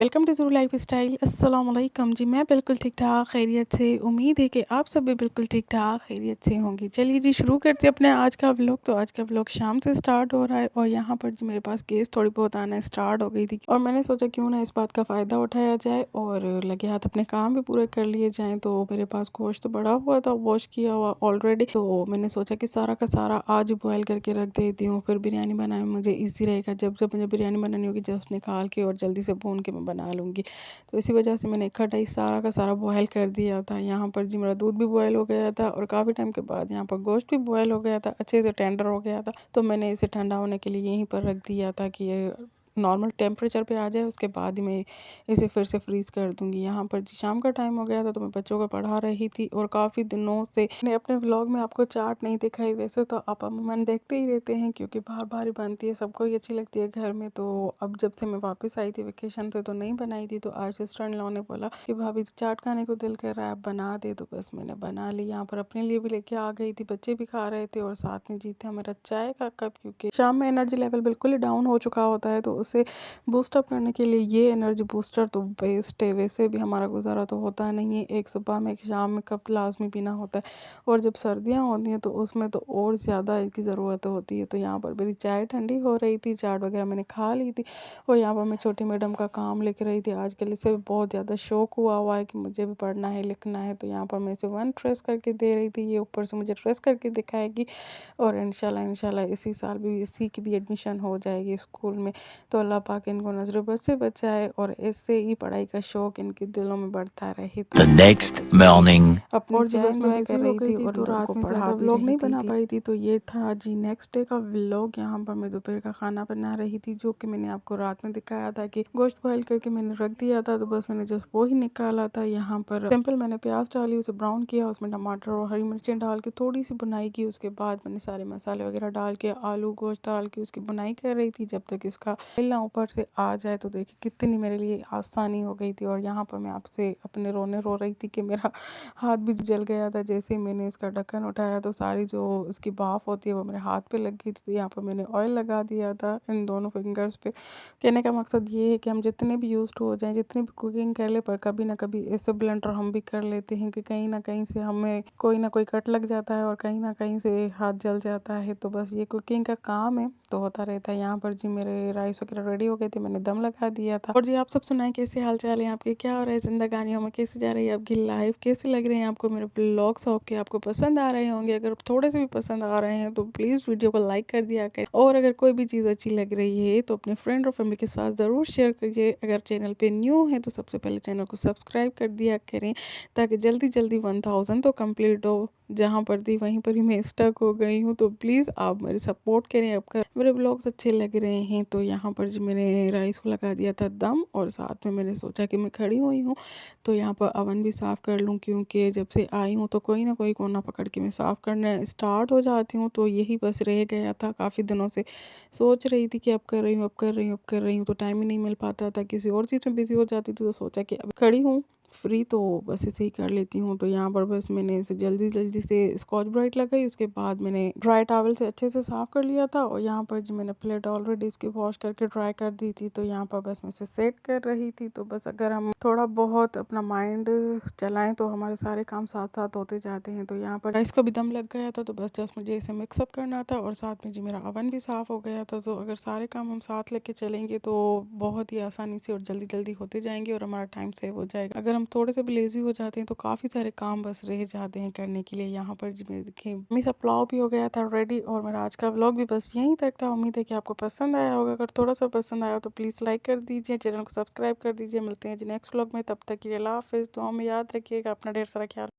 Welcome to ज़रू lifestyle. अस्सलाम वालेकुम जी। मैं बिल्कुल ठीक ठाक खैरियत से। उम्मीद है कि आप सब भी बिल्कुल ठीक ठाक खैरियत से होंगे। चलिए जी, शुरू करते हैं अपने आज का व्लॉग। तो आज का व्लॉग शाम से स्टार्ट हो रहा है और यहाँ पर जी मेरे पास गेस्ट थोड़ी बहुत आना स्टार्ट हो गई थी और मैंने सोचा क्यों ना इस बात का फ़ायदा उठाया जाए और लगे हाथ अपने काम भी पूरे कर लिए जाएँ। तो मेरे पास गोश्त तो बड़ा हुआ था, वॉश किया हुआ ऑलरेडी, तो मैंने सोचा कि सारा का सारा आज बॉयल करके रख देती हूँ। फिर बिरयानी बनाने में मुझे ईजी रहेगा। जब जब मुझे बिरयानी बनानी होगी जस्ट निकाल के और जल्दी से भून के मैं बना लूँगी। तो इसी वजह से मैंने इकट्ठा ही सारा का सारा बॉयल कर दिया था। यहाँ पर जी मेरा दूध भी बॉयल हो गया था और काफ़ी टाइम के बाद यहाँ पर गोश्त भी बॉयल हो गया था, अच्छे से टेंडर हो गया था। तो मैंने इसे ठंडा होने के लिए यहीं पर रख दिया था कि ये नॉर्मल टेम्परेचर पे आ जाए, उसके बाद ही मैं इसे फिर से फ्रीज़ कर दूँगी। यहाँ पर जी शाम का टाइम हो गया था तो मैं बच्चों को पढ़ा रही थी और काफ़ी दिनों से मैंने अपने व्लॉग में आपको चाट नहीं दिखाई। वैसे तो आप अमूमन देखते ही रहते हैं क्योंकि बार-बार ही बनती है, सबको ही अच्छी लगती है घर में। तो अब जब से मैं वापस आई थी वेकेशन से तो नहीं बनाई थी, तो आज सिस्टर इन लॉ ने बोला कि भाभी चाट खाने को दिल कर रहा है, आप बना दे। तो बस मैंने बना ली। यहाँ पर अपने लिए भी लेके आ गई थी, बच्चे भी खा रहे थे और साथ में जी था मेरा चाय का कप, क्योंकि शाम में एनर्जी लेवल बिल्कुल ही डाउन हो चुका होता है। तो उसे बूस्ट अप करने के लिए ये एनर्जी बूस्टर तो बेस्ट है। वैसे भी हमारा गुजारा तो होता नहीं है, एक सुबह में एक शाम में कप लाजमी पीना होता है और जब सर्दियाँ होती हैं तो उसमें तो और ज़्यादा इसकी ज़रूरत होती है। तो यहाँ पर मेरी चाय ठंडी हो रही थी, चाट वगैरह मैंने खा ली थी और यहाँ पर मैं छोटी मैडम का काम लिख रही थी। आजकल इसे भी बहुत ज़्यादा शौक हुआ हुआ है कि मुझे भी पढ़ना है, लिखना है। तो यहाँ पर मैं इसे वन ट्रेस करके दे रही थी, ये ऊपर से मुझे ट्रेस करके दिखाएगी और इंशाल्लाह इसी साल भी इसी की भी एडमिशन हो जाएगी स्कूल में। तो अल्लाह पाक इनको नज़र बद से बचाए और इससे ही पढ़ाई का शौक़ इनके दिलों में बढ़ता रहे। तो The next morning. अपनी और जी बस मैं बिज़ी हो गई थी तो रात में ज़्यादा व्लॉग नहीं बना पाई थी। तो ये था जी नेक्स्ट डे का व्लॉग। यहाँ पर मैं दोपहर का खाना बना रही थी, जो कि मैंने आपको रात में दिखाया था कि गोश्त बॉयल करके मैंने रख दिया था। तो बस मैंने जस्ट वो ही निकाला था। यहाँ पर सिंपल मैंने प्याज डाली, उसे ब्राउन किया, उसमें टमाटर और हरी मिर्चें डाल के थोड़ी सी बुनाई की। उसके बाद मैंने सारे मसाले वगैरह डाल के आलू गोश्त डाल के उसकी बुनाई कर रही थी जब तक इसका मिलना ऊपर से आ जाए। तो देखिए कितनी मेरे लिए आसानी हो गई थी। और यहाँ पर मैं आपसे अपने रोने रो रही थी कि मेरा हाथ भी जल गया था। जैसे ही मैंने इसका ढक्कन उठाया तो सारी जो इसकी भाप होती है वो मेरे हाथ पे लग गई थी। तो यहाँ पर मैंने ऑयल लगा दिया था इन दोनों फिंगर्स पे। कहने का मकसद ये है कि हम जितने भी यूज्ड हो जाएं, जितनी भी कुकिंग कर ले, पर कभी ना कभी ऐसे ब्लंडर हम भी कर लेते हैं कि कहीं ना कहीं से हमें कोई ना कोई कट लग जाता है और कहीं ना कहीं से हाथ जल जाता है। तो बस ये कुकिंग का काम है तो होता रहता है। यहाँ पर जी मेरे राइस वगैरह रेडी हो गए थे, मैंने दम लगा दिया था। और जी आप सब सुनाएं, कैसे हाल चाल है आपके, क्या हो रहा है जिंदगानियों में, कैसे जा रही है आपकी लाइफ, कैसे लग रहे हैं आपको मेरे ब्लॉग्स, होप के आपको पसंद आ रहे होंगे। अगर थोड़े से भी पसंद आ रहे हैं तो प्लीज़ वीडियो को लाइक कर दिया करें और अगर कोई भी चीज़ अच्छी लग रही है तो अपने फ्रेंड और फैमिली के साथ ज़रूर शेयर करिए। अगर चैनल पे न्यू है तो सबसे पहले चैनल को सब्सक्राइब कर दिया करें ताकि जल्दी जल्दी 1000 तो कंप्लीट हो। जहाँ पर थी वहीं पर ही मैं स्टक हो गई हूँ। तो प्लीज़ आप मेरी सपोर्ट करें। आपका मेरे ब्लॉग्स अच्छे लग रहे हैं। तो यहाँ पर जी मैंने राइस को लगा दिया था दम और साथ में मैंने सोचा कि मैं खड़ी हुई हूँ तो यहाँ पर अवन भी साफ़ कर लूँ, क्योंकि जब से आई हूँ तो कोई ना कोई कोना पकड़ के मैं साफ़ करना स्टार्ट हो जाती हूँ। तो यही बस रह गया था, काफ़ी दिनों से सोच रही थी कि अब कर रही हूँ, अब कर रही हूँ, अब कर रही हूँ, तो टाइम ही नहीं मिल पाता था, किसी और चीज़ में बिज़ी हो जाती थी। तो सोचा कि अब खड़ी हूँ फ्री तो बस इसे ही कर लेती हूँ। तो यहाँ पर बस मैंने इसे जल्दी जल्दी से स्कॉच ब्राइट लगाई, उसके बाद मैंने ड्राई टॉवल से अच्छे से साफ़ कर लिया था। और यहाँ पर जो मैंने प्लेट ऑलरेडी इसकी वॉश करके ड्राई कर दी थी तो यहाँ पर बस मैं इसे सेट कर रही थी। तो बस अगर हम थोड़ा बहुत अपना माइंड चलाएं तो हमारे सारे काम साथ साथ होते जाते हैं। तो यहाँ पर राइस का भी दम लग गया था तो बस जस्ट मुझे इसे मिक्सअप करना था और साथ में जी मेरा अवन भी साफ़ हो गया था। तो अगर सारे काम हम साथ लेके चलेंगे तो बहुत ही आसानी से और जल्दी जल्दी होते जाएंगे और हमारा टाइम सेव हो जाएगा। अगर हम थोड़े से भी लेजी हो जाते हैं तो काफ़ी सारे काम बस रह जाते हैं करने के लिए। यहाँ पर जी मैं देखिए मम्मी सा पुलाव भी हो गया था रेडी और मेरा आज का व्लॉग भी बस यहीं तक था। उम्मीद है कि आपको पसंद आया होगा। अगर थोड़ा सा पसंद आया तो प्लीज़ लाइक कर दीजिए, चैनल को सब्सक्राइब कर दीजिए। मिलते हैं जी नेक्स्ट व्लॉग में, तब तक के लिए अल्लाह हाफिज़। तो हमें याद रखिएगा, अपना ढेर सारा ख्याल।